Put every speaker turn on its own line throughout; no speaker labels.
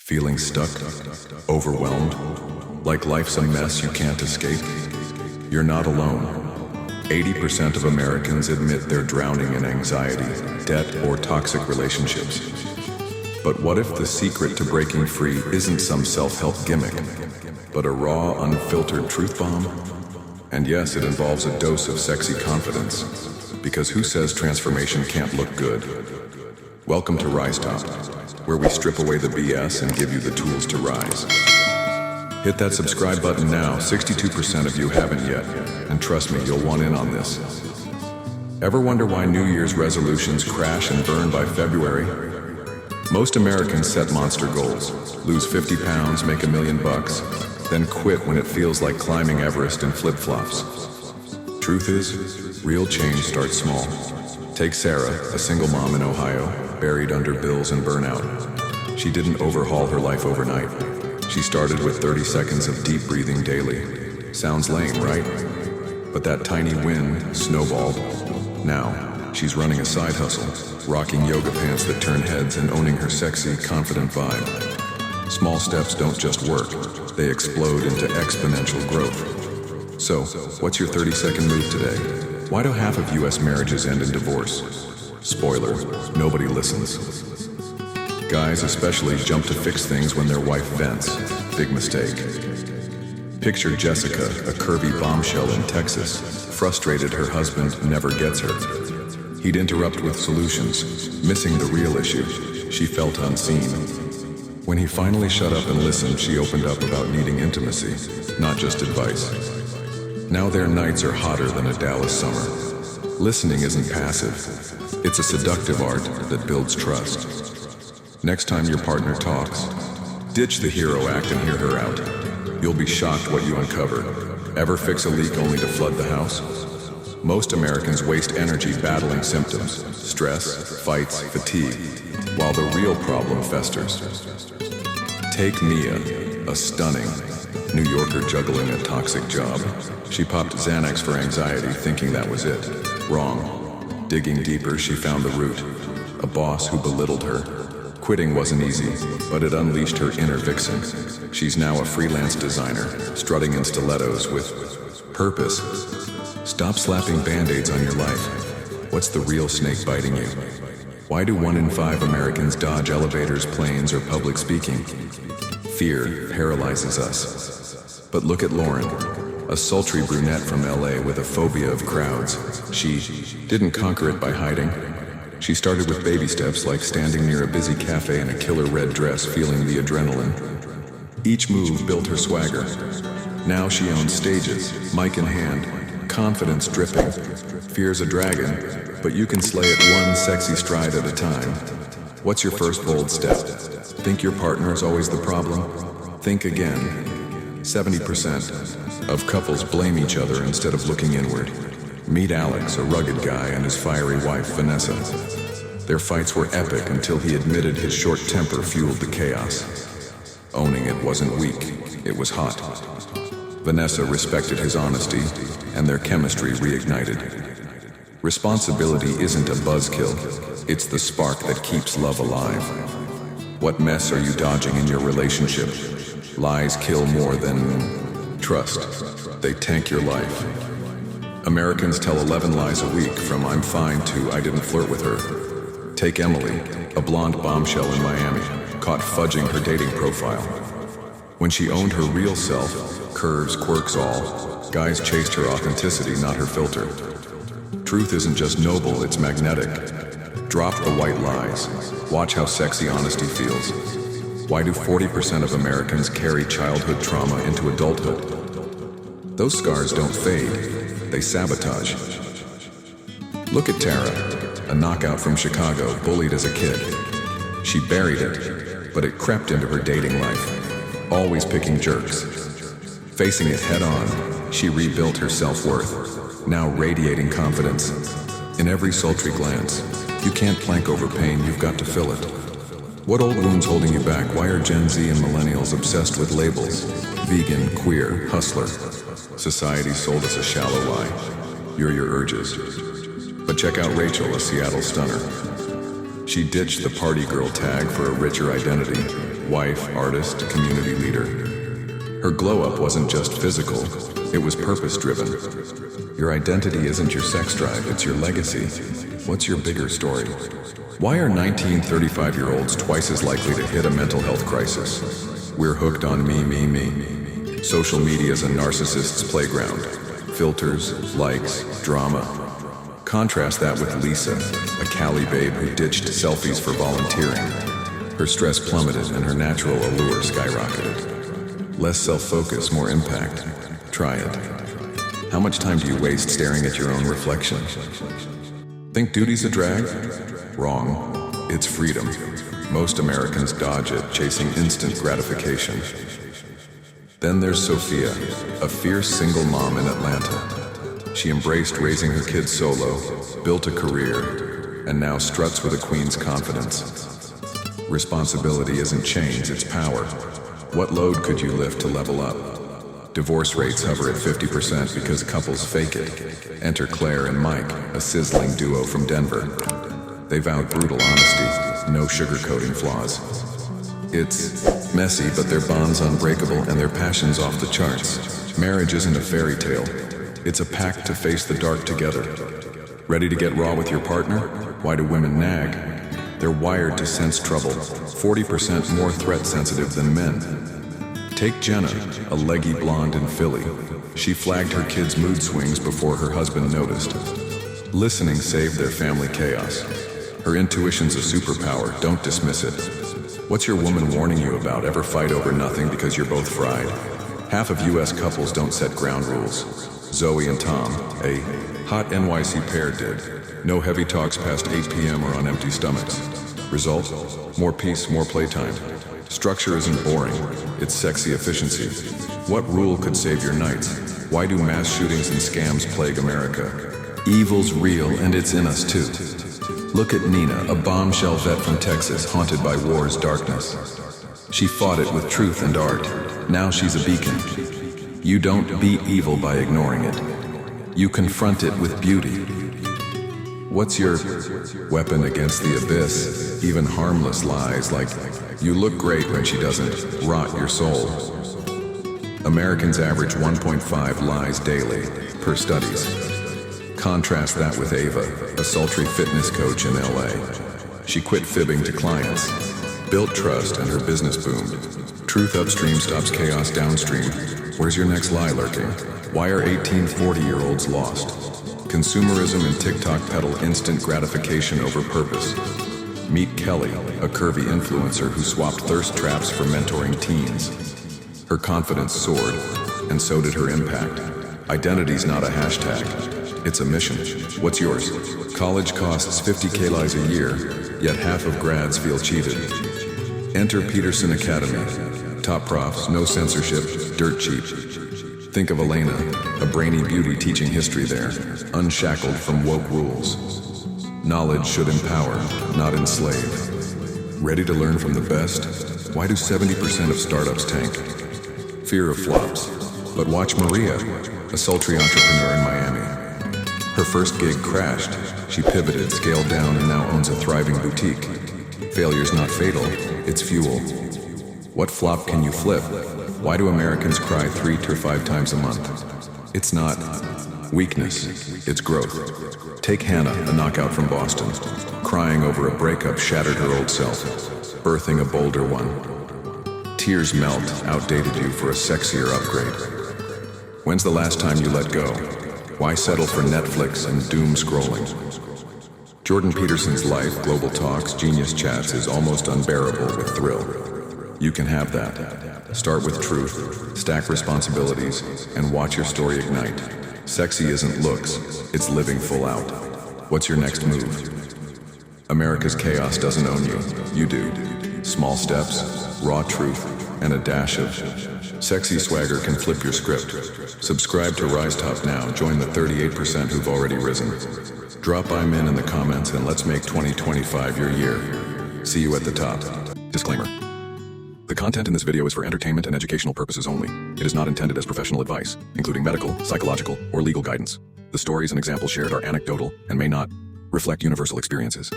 Feeling stuck? Overwhelmed? Like life's a mess you can't escape? You're not alone. 80% of Americans admit they're drowning in anxiety, debt, or toxic relationships. But what if the secret to breaking free isn't some self-help gimmick, but a raw, unfiltered truth bomb? And yes, it involves a dose of sexy confidence, because who says transformation can't look good? Welcome to RiseTop, where we strip away the BS and give you the tools to rise. Hit that subscribe button now. 62% of you haven't yet, and trust me, you'll want in on this. Ever wonder why New Year's resolutions crash and burn by February? Most Americans set monster goals, lose 50 pounds, make $1 million, then quit when it feels like climbing Everest in flip-flops. Truth is, real change starts small. Take Sarah, a single mom in Ohio, buried under bills and burnout. She didn't overhaul her life overnight. She started with 30 seconds of deep breathing daily. Sounds lame, right? But that tiny win snowballed. Now, she's running a side hustle, rocking yoga pants that turn heads and owning her sexy, confident vibe. Small steps don't just work, they explode into exponential growth. So, what's your 30-second move today? Why do half of US marriages end in divorce? Spoiler, nobody listens. Guys especially jump to fix things when their wife vents. Big mistake. Picture Jessica, a curvy bombshell in Texas, frustrated her husband never gets her. He'd interrupt with solutions, missing the real issue. She felt unseen. When he finally shut up and listened, she opened up about needing intimacy, not just advice. Now their nights are hotter than a Dallas summer. Listening isn't passive. It's a seductive art that builds trust. Next time your partner talks, ditch the hero act and hear her out. You'll be shocked what you uncover. Ever fix a leak only to flood the house? Most Americans waste energy battling symptoms, stress, fights, fatigue, while the real problem festers. Take Mia, a stunning New Yorker juggling a toxic job. She popped Xanax for anxiety, thinking that was it. Wrong. Digging deeper, she found the root. A boss who belittled her. Quitting wasn't easy, but it unleashed her inner vixen. She's now a freelance designer, strutting in stilettos with purpose. Stop slapping band-aids on your life. What's the real snake biting you? Why do 1 in 5 Americans dodge elevators, planes, or public speaking? Fear paralyzes us. But look at Lauren, a sultry brunette from LA with a phobia of crowds. She didn't conquer it by hiding. She started with baby steps, like standing near a busy cafe in a killer red dress, feeling the adrenaline. Each move built her swagger. Now she owns stages, mic in hand, confidence dripping. Fear's a dragon, but you can slay it one sexy stride at a time. What's your first bold step? Think your partner is always the problem? Think again. 70% of couples blame each other instead of looking inward. Meet Alex, a rugged guy, and his fiery wife, Vanessa. Their fights were epic until he admitted his short temper fueled the chaos. Owning it wasn't weak, it was hot. Vanessa respected his honesty, and their chemistry reignited. Responsibility isn't a buzzkill, it's the spark that keeps love alive. What mess are you dodging in your relationship? Lies kill more than trust. They tank your life. Americans tell 11 lies a week, from I'm fine to I didn't flirt with her. Take Emily, a blonde bombshell in Miami, caught fudging her dating profile. When she owned her real self, curves, quirks, all, guys chased her authenticity, not her filter. Truth isn't just noble, it's magnetic. Drop the white lies. Watch how sexy honesty feels. Why do 40% of Americans carry childhood trauma into adulthood? Those scars don't fade, they sabotage. Look at Tara, a knockout from Chicago, bullied as a kid. She buried it, but it crept into her dating life, always picking jerks. Facing it head on, she rebuilt her self-worth, now radiating confidence. In every sultry glance, you can't plank over pain, you've got to fill it. What old wound's holding you back? Why are Gen Z and Millennials obsessed with labels? Vegan, queer, hustler. Society sold us a shallow lie. You're your urges. But check out Rachel, a Seattle stunner. She ditched the party girl tag for a richer identity. wife, artist, community leader. Her glow-up wasn't just physical, it was purpose-driven. Your identity isn't your sex drive, it's your legacy. What's your bigger story? Why are 1935-year-olds twice as likely to hit a mental health crisis? We're hooked on me. Social media is a narcissist's playground. Filters, likes, drama. Contrast that with Lisa, a Cali babe who ditched selfies for volunteering. Her stress plummeted and her natural allure skyrocketed. Less self-focus, more impact. Try it. How much time do you waste staring at your own reflection? Think duty's a drag? Wrong. It's freedom. Most Americans dodge it, chasing instant gratification. Then there's Sophia, a fierce single mom in Atlanta. She embraced raising her kids solo, built a career, and now struts with a queen's confidence. Responsibility isn't chains, it's power. What load could you lift to level up? Divorce rates hover at 50% because couples fake it. Enter Claire and Mike, a sizzling duo from Denver. They vowed brutal honesty, no sugarcoating flaws. It's messy, but their bond's unbreakable and their passion's off the charts. Marriage isn't a fairy tale. It's a pact to face the dark together. Ready to get raw with your partner? Why do women nag? They're wired to sense trouble, 40% more threat sensitive than men. Take Jenna, a leggy blonde in Philly. She flagged her kids' mood swings before her husband noticed. Listening saved their family chaos. Her intuition's a superpower, don't dismiss it. What's your woman warning you about? Ever fight over nothing because you're both fried? Half of US couples don't set ground rules. Zoe and Tom, a hot NYC pair, did. No heavy talks past 8 p.m. or on empty stomachs. Result? More peace, more playtime. Structure isn't boring, it's sexy efficiency. What rule could save your nights? Why do mass shootings and scams plague America? Evil's real and it's in us too. Look at Nina, a bombshell vet from Texas haunted by war's darkness. She fought it with truth and art. Now she's a beacon. You don't beat evil by ignoring it. You confront it with beauty. What's your weapon against the abyss? Even harmless lies like, you look great when she doesn't, rot your soul. Americans average 1.5 lies daily, per studies. Contrast that with Ava, a sultry fitness coach in LA. She quit fibbing to clients, built trust, and her business boomed. Truth upstream stops chaos downstream. Where's your next lie lurking? Why are 18-40-year-olds lost? Consumerism and TikTok peddle instant gratification over purpose. Meet Kelly, a curvy influencer who swapped thirst traps for mentoring teens. Her confidence soared, and so did her impact. Identity's not a hashtag. It's a mission. What's yours? College costs 50K lies a year, yet half of grads feel cheated. Enter Peterson Academy. Top profs, no censorship, dirt cheap. Think of Elena, a brainy beauty teaching history there, unshackled from woke rules. Knowledge should empower, not enslave. Ready to learn from the best? Why do 70% of startups tank? Fear of flops. But watch Maria, a sultry entrepreneur in Miami. Her first gig crashed. She pivoted, scaled down, and now owns a thriving boutique. Failure's not fatal, it's fuel. What flop can you flip? Why do Americans cry 3 to 5 times a month? It's not weakness, it's growth. Take Hannah, a knockout from Boston. Crying over a breakup shattered her old self, birthing a bolder one. Tears melt, outdated you for a sexier upgrade. When's the last time you let go? Why settle for Netflix and doom scrolling? Jordan Peterson's life, global talks, genius chats is almost unbearable with thrill. You can have that. Start with truth, stack responsibilities, and watch your story ignite. Sexy isn't looks, it's living full out. What's your next move? America's chaos doesn't own you, you do. Small steps, raw truth, and a dash of sexy swagger can flip your script. Subscribe to RiseTop now, join the 38% who've already risen. Drop I'm in the comments and let's make 2025 your year. See you at the top. Disclaimer. The content in this video is for entertainment and educational purposes only. It is not intended as professional advice, including medical, psychological, or legal guidance. The stories and examples shared are anecdotal and may not reflect universal experiences.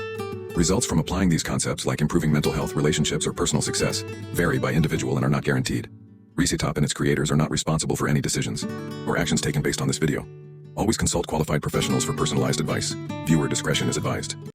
Results from applying these concepts, like improving mental health, relationships, or personal success, vary by individual and are not guaranteed. RiseTop and its creators are not responsible for any decisions or actions taken based on this video. Always consult qualified professionals for personalized advice. Viewer discretion is advised.